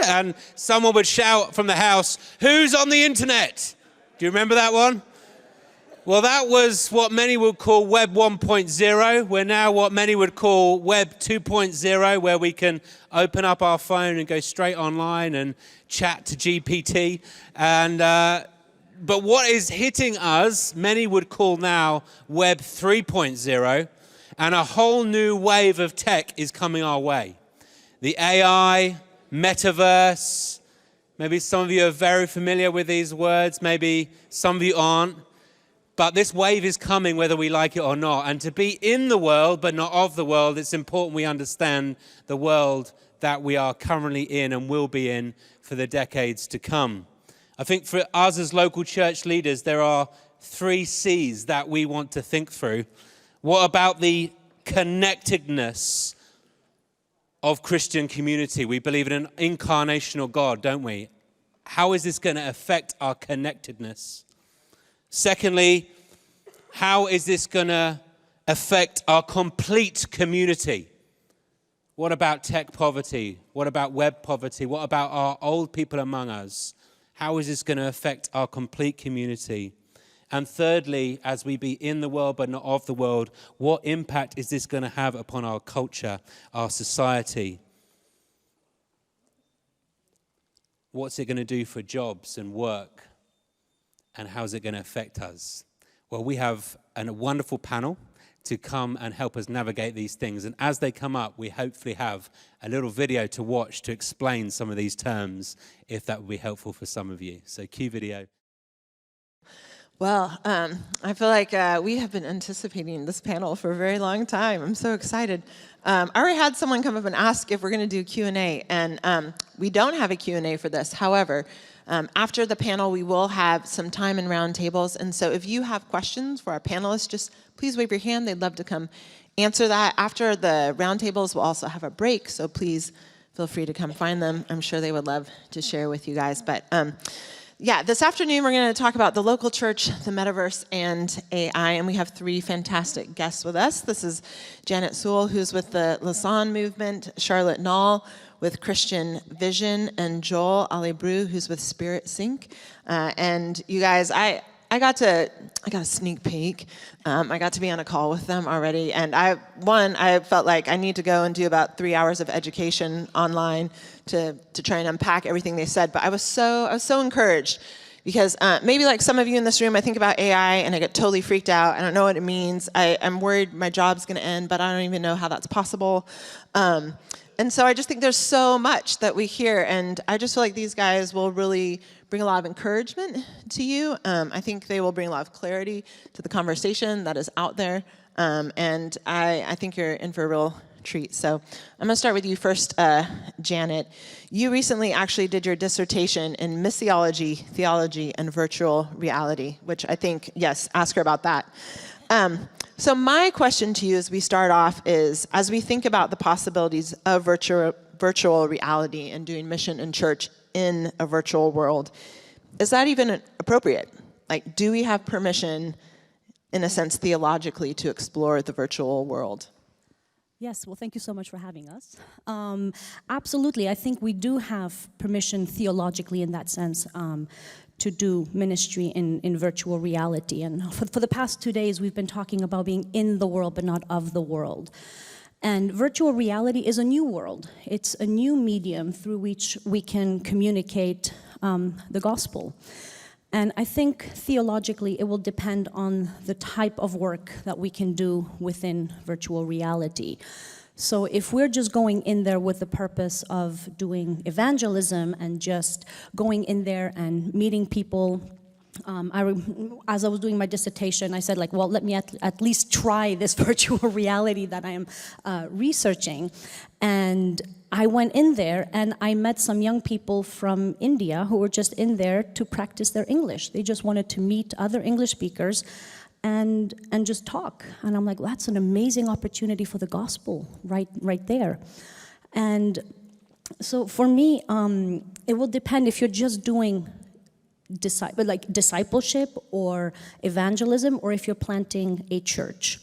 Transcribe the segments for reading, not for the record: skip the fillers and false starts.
And someone would shout from the house, "Who's on the internet?" Do you remember that one? Well, that was what many would call Web 1.0. We're now what many would call Web 2.0, where we can open up our phone and go straight online and chat to GPT. But what is hitting us, many would call now Web 3.0, and a whole new wave of tech is coming our way. The AI, Metaverse, maybe some of you are very familiar with these words, maybe some of you aren't. But this wave is coming whether we like it or not. And to be in the world but not of the world, it's important we understand the world that we are currently in and will be in for the decades to come. I think for us as local church leaders, there are 3 C's that we want to think through. What about the connectedness of Christian community? We believe in an incarnational God, don't we? How is this going to affect our connectedness? Secondly, how is this going to affect our complete community? What about tech poverty? What about web poverty? What about our old people among us? How is this going to affect our complete community? And thirdly, as we be in the world but not of the world, what impact is this going to have upon our culture, our society? What's it going to do for jobs and work? And how's it going to affect us? Well, we have a wonderful panel to come and help us navigate these things. And as they come up, we hopefully have a little video to watch to explain some of these terms, if that would be helpful for some of you. So cue video. Well, I feel like we have been anticipating this panel for a very long time. I'm so excited. I already had someone come up and ask if we're going to do Q&A, and we don't have a Q&A for this. However, after the panel, we will have some time in roundtables, and so if you have questions for our panelists, just please wave your hand. They'd love to come answer that. After the roundtables, we'll also have a break, so please feel free to come find them. I'm sure they would love to share with you guys. But yeah, this afternoon we're going to talk about the local church, the metaverse, and AI, and we have 3 fantastic guests with us. This is Janet Sewell, who's with the Lausanne Movement, Charlotte Nall with Christian Vision, and Joel Aleburu, who's with Spirit Sync. And you guys, I got a sneak peek. I got to be on a call with them already, and I felt like I need to go and do about 3 hours of education online to try and unpack everything they said. But I was so encouraged, because maybe like some of you in this room, I think about AI and I get totally freaked out. I don't know what it means. I'm worried my job's going to end, but I don't even know how that's possible. And so I just think there's so much that we hear, and I just feel like these guys will really bring a lot of encouragement to you. I think they will bring a lot of clarity to the conversation that is out there, and I think you're in for a real treat. So I'm going to start with you first, Janet. You recently actually did your dissertation in missiology, theology, and virtual reality, which I think, yes, ask her about that. So my question to you as we start off is, as we think about the possibilities of virtual reality and doing mission and church in a virtual world, is that even appropriate? Like, do we have permission, in a sense, theologically, to explore the virtual world? Yes, well, thank you so much for having us. Absolutely, I think we do have permission theologically in that sense to do ministry in virtual reality. And for the past 2 days, we've been talking about being in the world but not of the world. And virtual reality is a new world. It's a new medium through which we can communicate the gospel. And I think theologically it will depend on the type of work that we can do within virtual reality. So if we're just going in there with the purpose of doing evangelism and just going in there and meeting people, as I was doing my dissertation, I said, like, well, let me at least try this virtual reality that I am researching. And I went in there and I met some young people from India who were just in there to practice their English. They just wanted to meet other English speakers and just talk. And I'm like, well, that's an amazing opportunity for the gospel right there. And so for me, it will depend if you're just doing discipleship or evangelism, or if you're planting a church.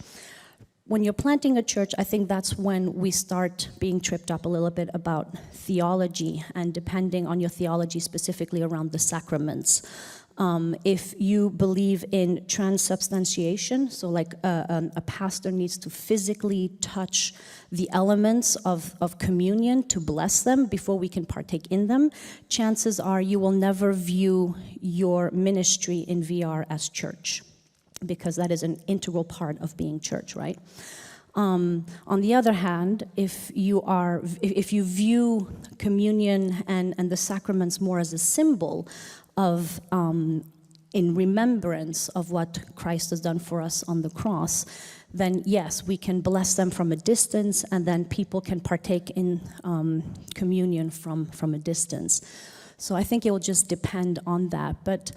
when you're planting a church, I think that's when we start being tripped up a little bit about theology, and depending on your theology specifically around the sacraments. If you believe in transubstantiation, so like a pastor needs to physically touch the elements of communion to bless them before we can partake in them, chances are you will never view your ministry in VR as church, because that is an integral part of being church, right? On the other hand, if you view communion and the sacraments more as a symbol of, in remembrance of what Christ has done for us on the cross, then yes, we can bless them from a distance, and then people can partake in communion from a distance. So I think it will just depend on that. But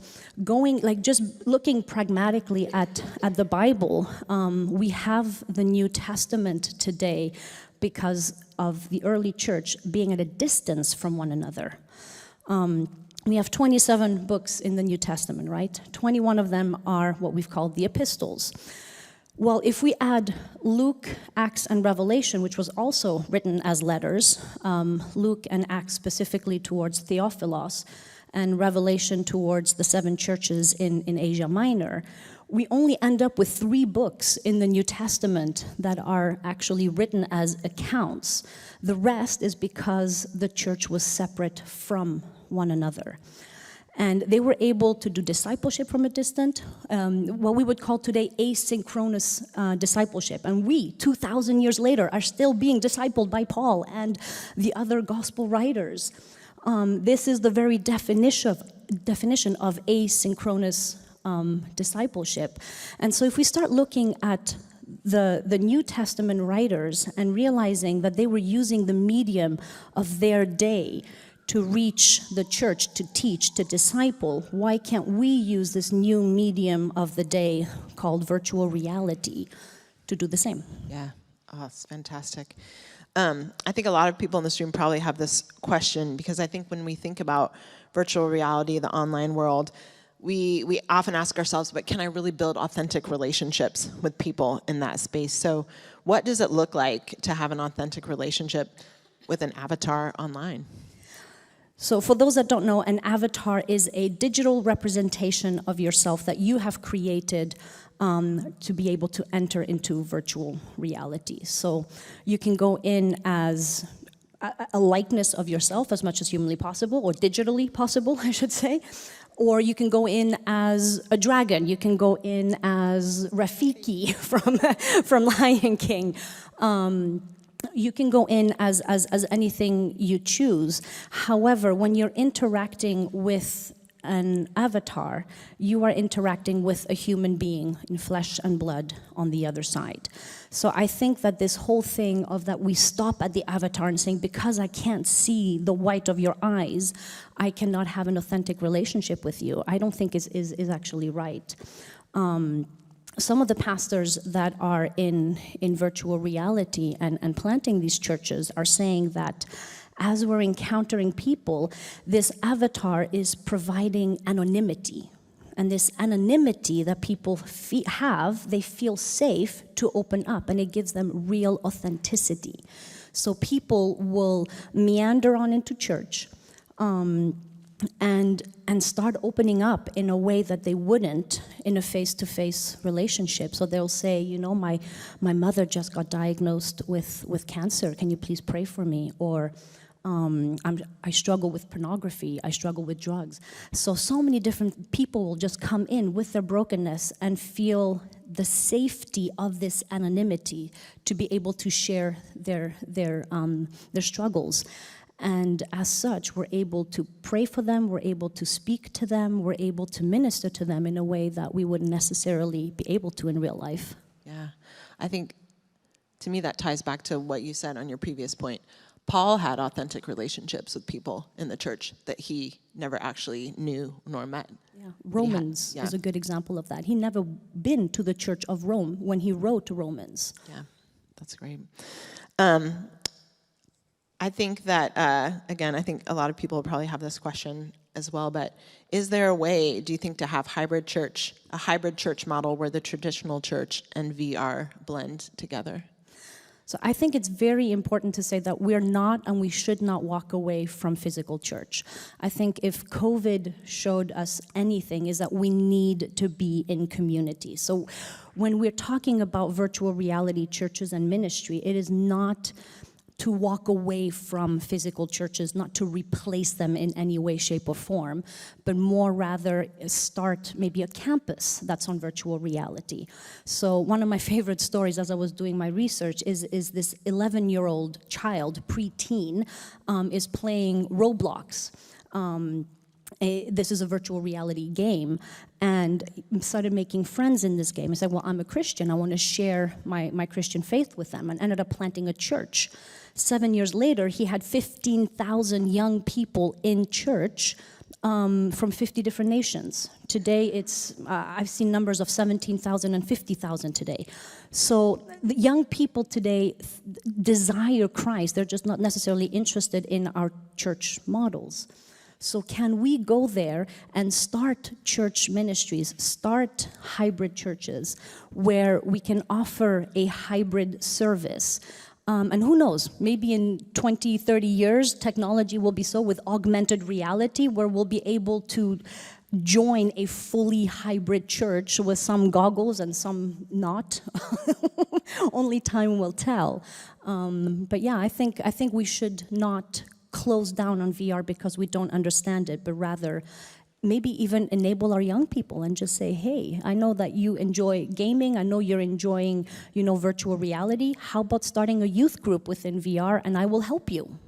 just looking pragmatically at the Bible, we have the New Testament today because of the early church being at a distance from one another. We have 27 books in the New Testament, right? 21 of them are what we've called the epistles. Well, if we add Luke, Acts, and Revelation, which was also written as letters, Luke and Acts specifically towards Theophilos, and Revelation towards the 7 churches in Asia Minor, we only end up with 3 books in the New Testament that are actually written as accounts. The rest is because the church was separate from one another. And they were able to do discipleship from a distance, what we would call today asynchronous discipleship. And we, 2,000 years later, are still being discipled by Paul and the other gospel writers. This is the very definition of asynchronous discipleship. And so if we start looking at the New Testament writers and realizing that they were using the medium of their day to reach the church, to teach, to disciple, why can't we use this new medium of the day called virtual reality to do the same? Yeah, oh, it's fantastic. I think a lot of people in this room probably have this question, because I think when we think about virtual reality, the online world, we often ask ourselves, but can I really build authentic relationships with people in that space? So what does it look like to have an authentic relationship with an avatar online? So for those that don't know, an avatar is a digital representation of yourself that you have created to be able to enter into virtual reality. So you can go in as a likeness of yourself as much as humanly possible, or digitally possible, I should say. Or you can go in as a dragon. You can go in as Rafiki from Lion King. You can go in as anything you choose. However, when you're interacting with an avatar, you are interacting with a human being in flesh and blood on the other side. So I think that this whole thing of that we stop at the avatar and saying, because I can't see the white of your eyes, I cannot have an authentic relationship with you, I don't think is actually right. Some of the pastors that are in virtual reality and planting these churches are saying that as we're encountering people, this avatar is providing anonymity. And this anonymity that people they feel safe to open up, and it gives them real authenticity. So people will meander on into church, and start opening up in a way that they wouldn't in a face-to-face relationship. So they'll say, you know, my mother just got diagnosed with cancer. Can you please pray for me? Or I struggle with pornography. I struggle with drugs. So many different people will just come in with their brokenness and feel the safety of this anonymity to be able to share their struggles. And as such, we're able to pray for them, we're able to speak to them, we're able to minister to them in a way that we wouldn't necessarily be able to in real life. Yeah, I think, to me, that ties back to what you said on your previous point. Paul had authentic relationships with people in the church that he never actually knew nor met. Yeah. Romans is a good example of that. He never been to the church of Rome when he wrote to Romans. Yeah, that's great. I think that, again, I think a lot of people probably have this question. as well, but is there a way, do you think, to have a hybrid church model where the traditional church and VR blend together? So I think it's very important to say that we're not and we should not walk away from physical church. I think if COVID showed us anything is that we need to be in community. So when we're talking about virtual reality churches and ministry, it is not to walk away from physical churches, not to replace them in any way, shape, or form, but more rather start maybe a campus that's on virtual reality. So one of my favorite stories as I was doing my research is this 11-year-old child, preteen, is playing Roblox. This is a virtual reality game, and started making friends in this game. I said, well, I'm a Christian. I want to share my Christian faith with them, and ended up planting a church. 7 years later, he had 15,000 young people in church from 50 different nations. Today, I've seen numbers of 17,000 and 50,000 today. So the young people today desire Christ. They're just not necessarily interested in our church models. So can we go there and start church ministries, start hybrid churches where we can offer a hybrid service? And who knows, maybe in 20, 30 years, technology will be so with augmented reality where we'll be able to join a fully hybrid church with some goggles and some not. Only time will tell. But yeah, I think we should not close down on VR because we don't understand it, but rather maybe even enable our young people and just say, hey, I know that you enjoy gaming, I know you're enjoying, virtual reality. How about starting a youth group within VR, and I will help you,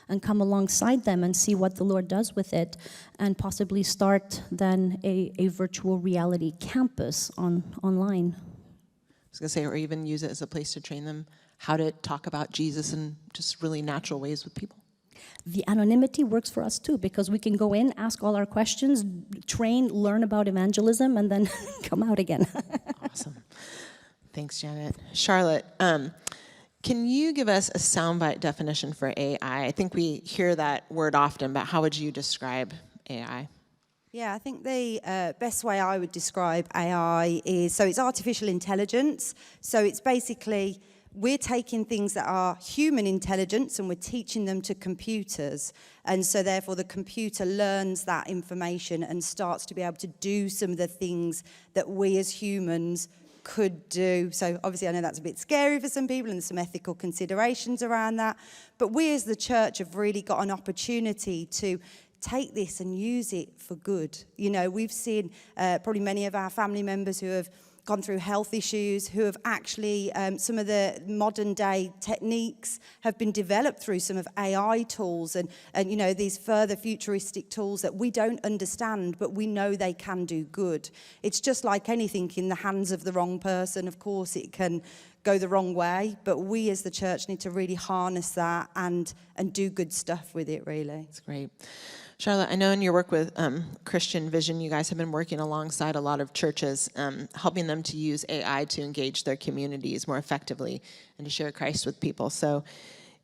and come alongside them and see what the Lord does with it, and possibly start then a virtual reality campus online. I was going to say, or even use it as a place to train them how to talk about Jesus in just really natural ways with people. The anonymity works for us too, because we can go in, ask all our questions, train, learn about evangelism, and then come out again. Awesome. Thanks, Janet. Charlotte, can you give us a soundbite definition for AI? I think we hear that word often, but how would you describe AI? Yeah, I think the best way I would describe AI is, so it's artificial intelligence. So it's basically, we're taking things that are human intelligence and we're teaching them to computers. And so therefore the computer learns that information and starts to be able to do some of the things that we as humans could do. So obviously I know that's a bit scary for some people and there's some ethical considerations around that. But we as the church have really got an opportunity to take this and use it for good. We've seen probably many of our family members who have gone through health issues, who have actually, some of the modern day techniques have been developed through some of AI tools and these further futuristic tools that we don't understand, but we know they can do good. It's just like anything in the hands of the wrong person. Of course, it can go the wrong way, but we as the church need to really harness that and do good stuff with it, really. That's great. Charlotte, I know in your work with Christian Vision, you guys have been working alongside a lot of churches, helping them to use AI to engage their communities more effectively and to share Christ with people. So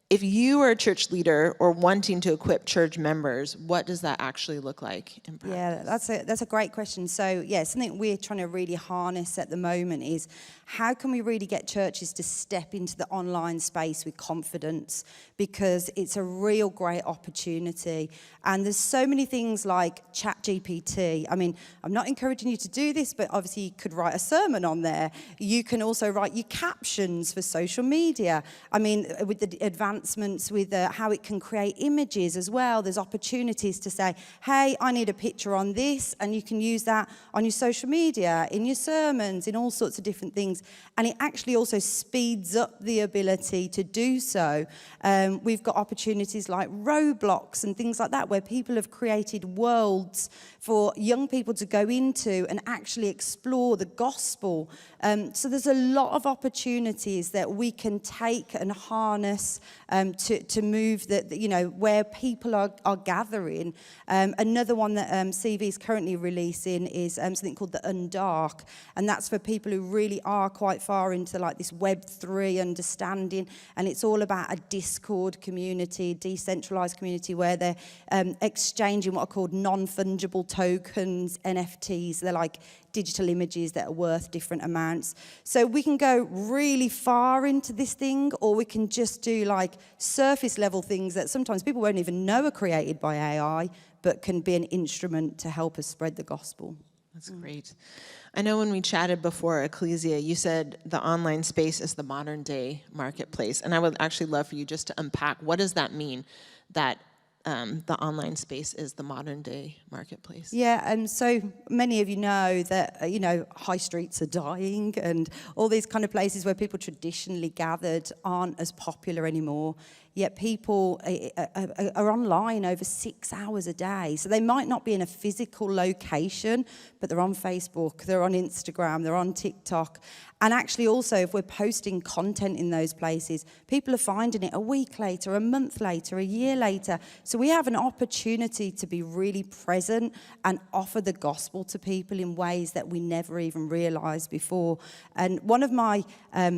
if you are a church leader or wanting to equip church members, what does that actually look like in practice? Yeah, that's a great question. So yeah, something we're trying to really harness at the moment is how can we really get churches to step into the online space with confidence, because it's a real great opportunity. And there's so many things like ChatGPT. I mean, I'm not encouraging you to do this, but obviously you could write a sermon on there. You can also write your captions for social media. I mean, with the advancements with how it can create images as well, there's opportunities to say, hey, I need a picture on this, and you can use that on your social media, in your sermons, in all sorts of different things. And it actually also speeds up the ability to do so. We've got opportunities like Roblox and things like that, where people have created worlds for young people to go into and actually explore the gospel. So there's a lot of opportunities that we can take and harness to move where people are gathering. Another one that CV is currently releasing is something called the Undark, and that's for people who really are quite far into like this Web3 understanding, and it's all about a Discord community, decentralized community, where they're exchanging what are called non-fungible tokens, NFTs. They're like digital images that are worth different amounts. So we can go really far into this thing, or we can just do like surface level things that sometimes people won't even know are created by AI, but can be an instrument to help us spread the gospel. That's great. I know when we chatted before Ekklesia, you said the online space is the modern day marketplace. And I would actually love for you just to unpack, what does that mean, that the online space is the modern day marketplace? Yeah, and so many of you know that, high streets are dying, and all these kind of places where people traditionally gathered aren't as popular anymore. Yet people are online over 6 hours a day. So they might not be in a physical location, but they're on Facebook, they're on Instagram, they're on TikTok. And actually also, if we're posting content in those places, people are finding it a week later, a month later, a year later. So we have an opportunity to be really present and offer the gospel to people in ways that we never even realized before. And one of my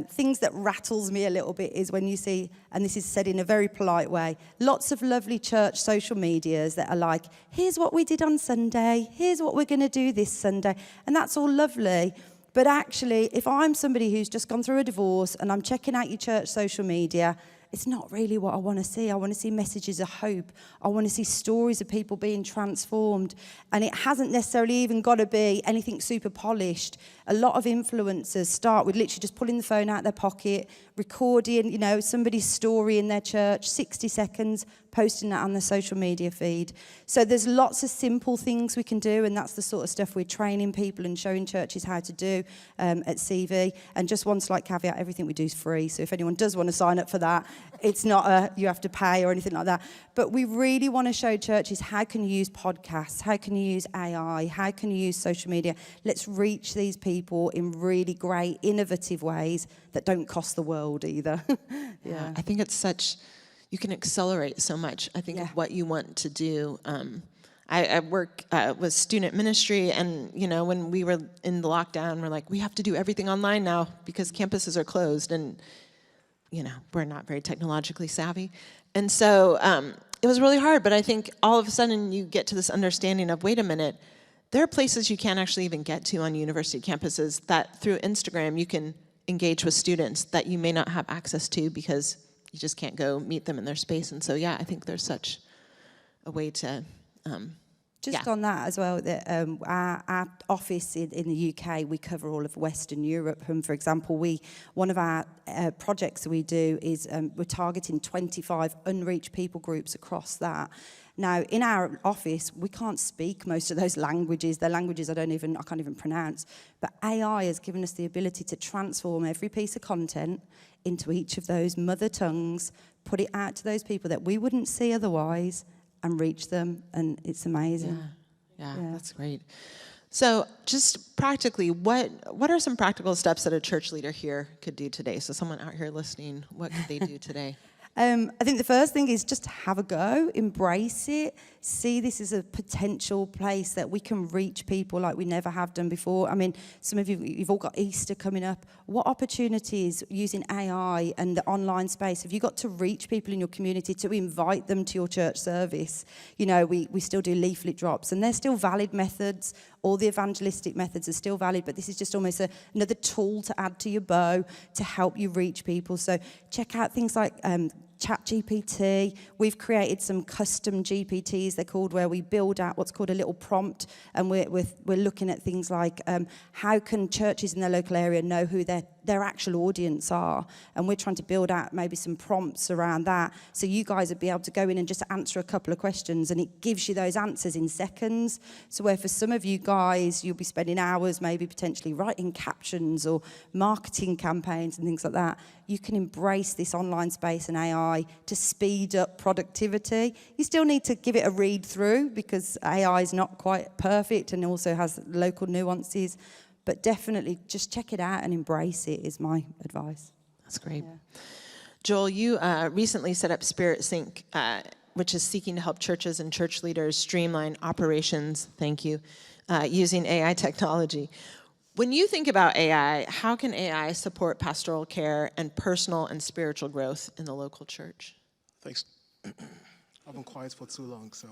things that rattles me a little bit is when you see, and this is said in a very polite way, lots of lovely church social medias that are like, here's what we did on Sunday, here's what we're going to do this Sunday. And that's all lovely. But actually, if I'm somebody who's just gone through a divorce and I'm checking out your church social media, it's not really what I want to see. I want to see messages of hope. I want to see stories of people being transformed. And it hasn't necessarily even got to be anything super polished. A lot of influencers start with literally just pulling the phone out of their pocket, recording, somebody's story in their church, 60 seconds, posting that on the social media feed. So there's lots of simple things we can do, and that's the sort of stuff we're training people and showing churches how to do at CV. And just one slight caveat, everything we do is free. So if anyone does want to sign up for that, it's not you have to pay or anything like that. But we really want to show churches, how can you use podcasts? How can you use AI? How can you use social media? Let's reach these people in really great, innovative ways that don't cost the world either. Yeah, I think it's you can accelerate so much, I think, of what you want to do. I work with student ministry, and, when we were in the lockdown, we're like, we have to do everything online now because campuses are closed, and, we're not very technologically savvy. And so it was really hard, but I think all of a sudden you get to this understanding of, wait a minute, there are places you can't actually even get to on university campuses that through Instagram you can engage with students that you may not have access to because you just can't go meet them in their space. And so, I think there's such a way to... On that as well, that our office in the UK, we cover all of Western Europe. And for example, one of our projects that we do is we're targeting 25 unreached people groups across that. Now, in our office, we can't speak most of those languages. They're languages I can't even pronounce. But AI has given us the ability to transform every piece of content into each of those mother tongues, put it out to those people that we wouldn't see otherwise, and reach them, and it's amazing. Yeah, that's great. So just practically, what are some practical steps that a church leader here could do today? So someone out here listening, what could they do today? I think the first thing is just have a go, embrace it, see this as a potential place that we can reach people like we never have done before. I mean, some of you've all got Easter coming up. What opportunities using AI and the online space have you got to reach people in your community, to invite them to your church service? We still do leaflet drops, and they're still valid methods. All the evangelistic methods are still valid, but this is just almost another tool to add to your bow to help you reach people. So check out things like ChatGPT. We've created some custom GPTs, they're called, where we build out what's called a little prompt, and we're looking at things like how can churches in their local area know who their actual audience are, and we're trying to build out maybe some prompts around that, so you guys would be able to go in and just answer a couple of questions, and it gives you those answers in seconds. So where for some of you guys, you'll be spending hours maybe potentially writing captions or marketing campaigns and things like that, you can embrace this online space and AI to speed up productivity. You still need to give it a read through because AI is not quite perfect and also has local nuances. But definitely just check it out and embrace it is my advice. That's great. Joel, you recently set up Spirit Sync, which is seeking to help churches and church leaders streamline operations, thank you, using AI technology. When you think about AI, how can AI support pastoral care and personal and spiritual growth in the local church? Thanks. I've been quiet for too long, so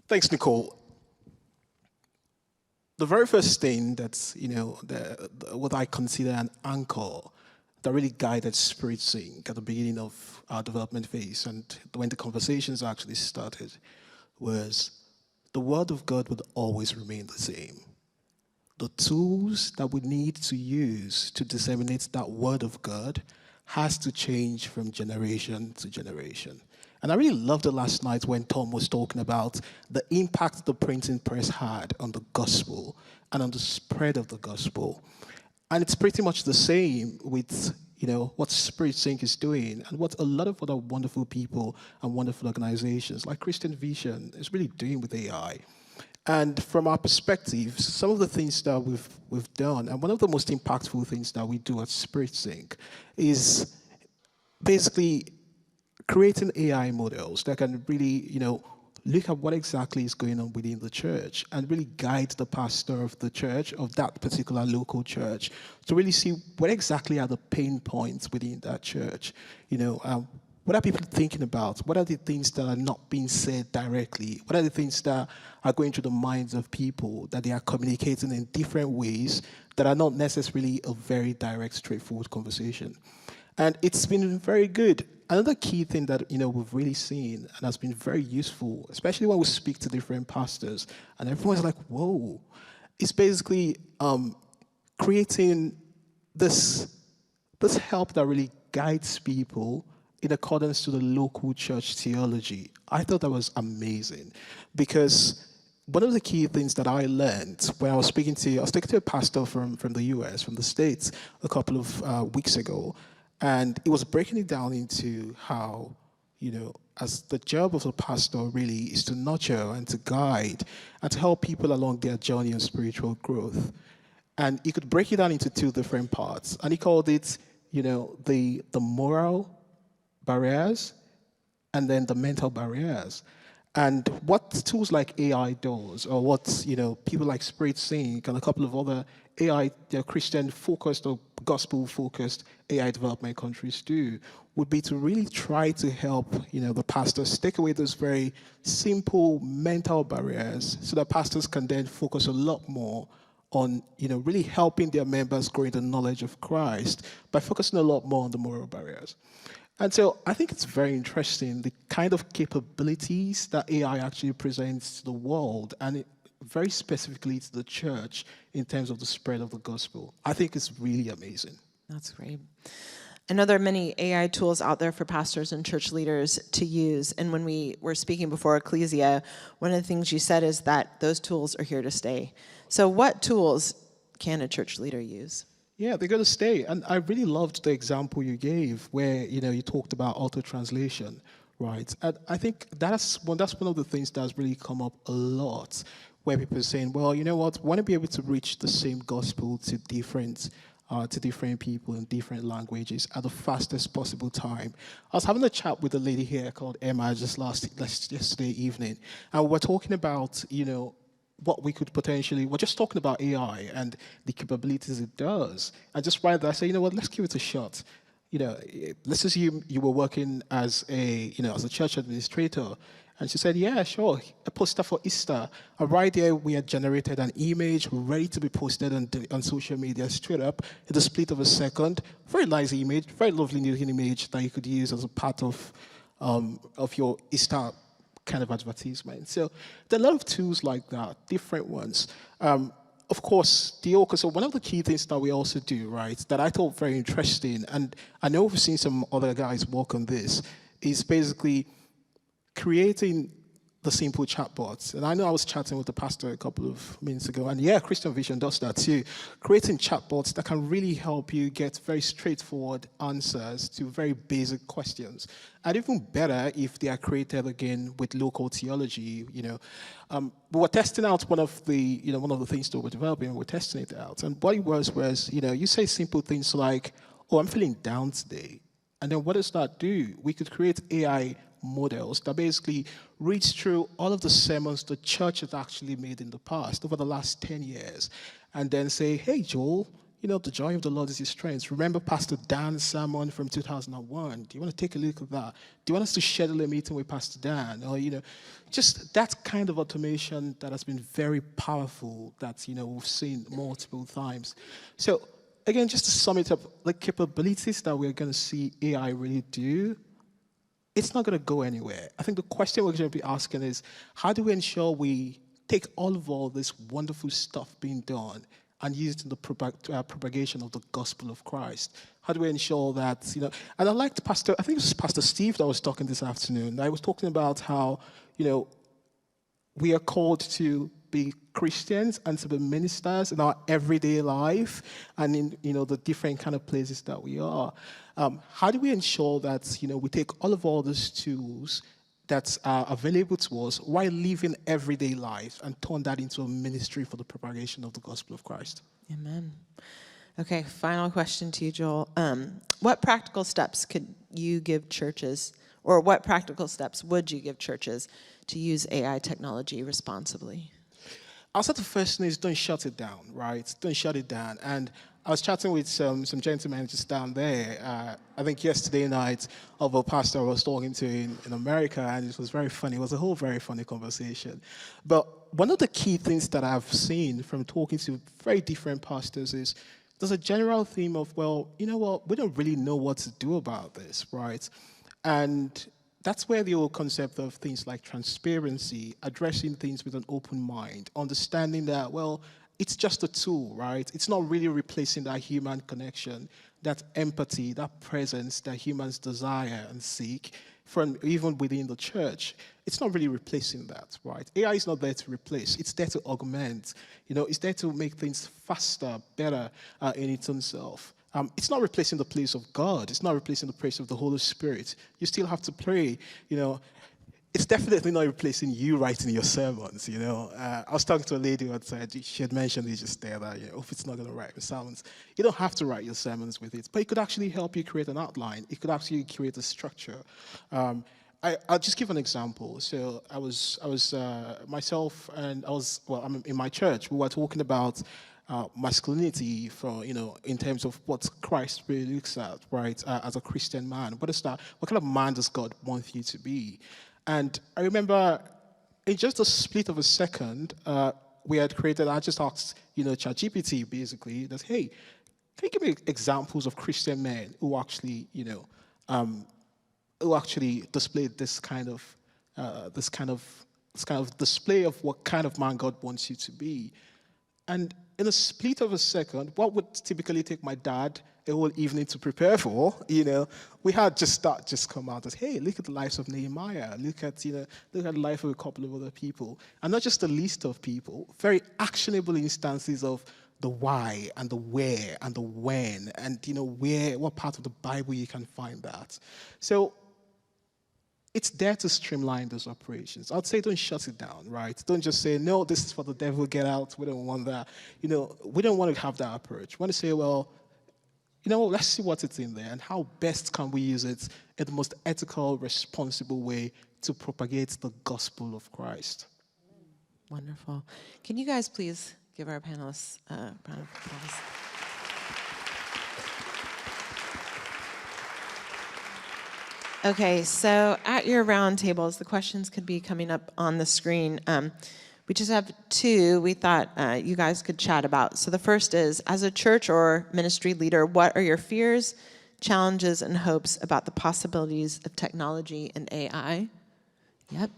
thanks, Nicole. The very first thing that's, what I consider an anchor that really guided Spirit Sync at the beginning of our development phase and when the conversations actually started was the Word of God would always remain the same. The tools that we need to use to disseminate that Word of God has to change from generation to generation. And I really loved it last night when Tom was talking about the impact the printing press had on the gospel and on the spread of the gospel. And it's pretty much the same with, what Spirit Sync is doing and what a lot of other wonderful people and wonderful organizations like Christian Vision is really doing with AI. And from our perspective, some of the things that we've done, and one of the most impactful things that we do at Spirit Sync is basically creating AI models that can really, look at what exactly is going on within the church and really guide the pastor of the church, of that particular local church, to really see what exactly are the pain points within that church. What are people thinking about? What are the things that are not being said directly? What are the things that are going through the minds of people that they are communicating in different ways that are not necessarily a very direct, straightforward conversation? And it's been very good. Another key thing that we've really seen and has been very useful, especially when we speak to different pastors, and everyone's like, whoa, it's basically creating this help that really guides people in accordance to the local church theology. I thought that was amazing because one of the key things that I learned when I was speaking to a pastor from the US, from the States, a couple of weeks ago, and it was breaking it down into how, as the job of a pastor really is to nurture and to guide and to help people along their journey of spiritual growth. And he could break it down into two different parts. And he called it, the moral barriers and then the mental barriers. And what tools like AI does, or what people like Spirit Sync and a couple of other AI, Christian-focused or gospel-focused AI development countries do, would be to really try to help the pastors take away those very simple mental barriers, so that pastors can then focus a lot more on really helping their members grow in the knowledge of Christ by focusing a lot more on the moral barriers. And so I think it's very interesting, the kind of capabilities that AI actually presents to the world, and very specifically to the church in terms of the spread of the gospel. I think it's really amazing. That's great. I know there are many AI tools out there for pastors and church leaders to use. And when we were speaking before Ekklesia, one of the things you said is that those tools are here to stay. So what tools can a church leader use? Yeah, they're going to stay. And I really loved the example you gave where, you talked about auto-translation, right? And I think that's one of the things that's really come up a lot, where people are saying, well, you know what, we want to be able to reach the same gospel to different people in different languages at the fastest possible time. I was having a chat with a lady here called Emma just yesterday evening, and we're talking about, what we could potentially, we're just talking about AI and the capabilities it does. And just right there, I say, let's give it a shot. Let's assume you were working as a church administrator. And she said, yeah, sure, a poster for Easter. And right there, we had generated an image ready to be posted on social media straight up in the split of a second. Very nice image, very lovely new image that you could use as a part of your Easter kind of advertisement. So there are a lot of tools like that, different ones. Of course, so one of the key things that we also do, right, that I thought very interesting, and I know we've seen some other guys work on this, is basically creating the simple chatbots. And I know I was chatting with the pastor a couple of minutes ago, and yeah, Christian Vision does that too. Creating chatbots that can really help you get very straightforward answers to very basic questions. And even better if they are created again with local theology, But we're testing out one of the things that we're developing, we're testing it out. And what it was, you say simple things like, oh, I'm feeling down today. And then what does that do? We could create AI models that basically reads through all of the sermons the church has actually made in the past, over the last 10 years, and then say, hey, Joel, the joy of the Lord is your strength. Remember Pastor Dan's sermon from 2001? Do you want to take a look at that? Do you want us to schedule a meeting with Pastor Dan? Or, just that kind of automation that has been very powerful that, we've seen multiple times. So, again, just to sum it up, the capabilities that we're going to see AI really do, it's not going to go anywhere. I think the question we're going to be asking is, how do we ensure we take all this wonderful stuff being done and use it in the propagation of the gospel of Christ? How do we ensure that, and I liked I think it was Pastor Steve that was talking this afternoon. I was talking about how, we are called to be Christians and to be ministers in our everyday life and in, the different kind of places that we are. How do we ensure that, we take all these tools that are available to us while living everyday life and turn that into a ministry for the propagation of the gospel of Christ? Amen. Okay, final question to you, Joel. What practical steps could you give churches, or what practical steps would you give churches to use AI technology responsibly? I'll say the first thing is don't shut it down, right? Don't shut it down. And I was chatting with some gentlemen just down there. I think yesterday night of a pastor I was talking to in America, and it was very funny. It was a whole very funny conversation. But one of the key things that I've seen from talking to very different pastors is there's a general theme of, well, you know what, we don't really know what to do about this, right? And that's where the old concept of things like transparency, addressing things with an open mind, understanding that, well, it's just a tool, right? It's not really replacing that human connection, that empathy, that presence that humans desire and seek, from even within the church. It's not really replacing that, right? AI is not there to replace. It's there to augment. It's there to make things faster, better in its own self. It's not replacing the place of God. It's not replacing the place of the Holy Spirit. You still have to pray. It's definitely not replacing you writing your sermons. I was talking to a lady who had said, she had mentioned it just there that, if it's not going to write your sermons, you don't have to write your sermons with it, but it could actually help you create an outline. It could actually create a structure. I'll just give an example. So I was myself, and I'm in my church. We were talking about masculinity in terms of what Christ really looks at, right, as a Christian man. What kind of man does God want you to be? And I remember in just a split of a second, I just asked, ChatGPT basically, that, hey, can you give me examples of Christian men who actually, displayed this kind of display of what kind of man God wants you to be? And in a split of a second, what would typically take my dad a whole evening to prepare for, we had just come out as, hey, look at the lives of Nehemiah, look at the life of a couple of other people, and not just a list of people, very actionable instances of the why and the where and the when, and what part of the Bible you can find that. So it's there to streamline those operations. I'd say don't shut it down, right? Don't just say, no, this is for the devil, get out. We don't want that. We don't want to have that approach. We want to say, well, let's see what's in there and how best can we use it in the most ethical, responsible way to propagate the gospel of Christ. Wonderful. Can you guys please give our panelists a round of applause? Okay, so at your round tables, the questions could be coming up on the screen. We just have two we thought you guys could chat about. So the first is, as a church or ministry leader, what are your fears, challenges, and hopes about the possibilities of technology and AI? Yep.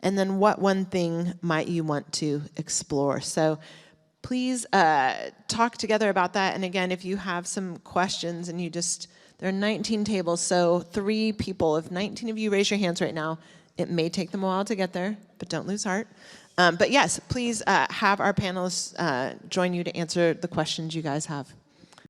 And then what one thing might you want to explore? So please talk together about that. And again, if you have some questions and there are 19 tables, so 3 people. If 19 of you raise your hands right now, it may take them a while to get there, but don't lose heart. But yes, please have our panelists join you to answer the questions you guys have.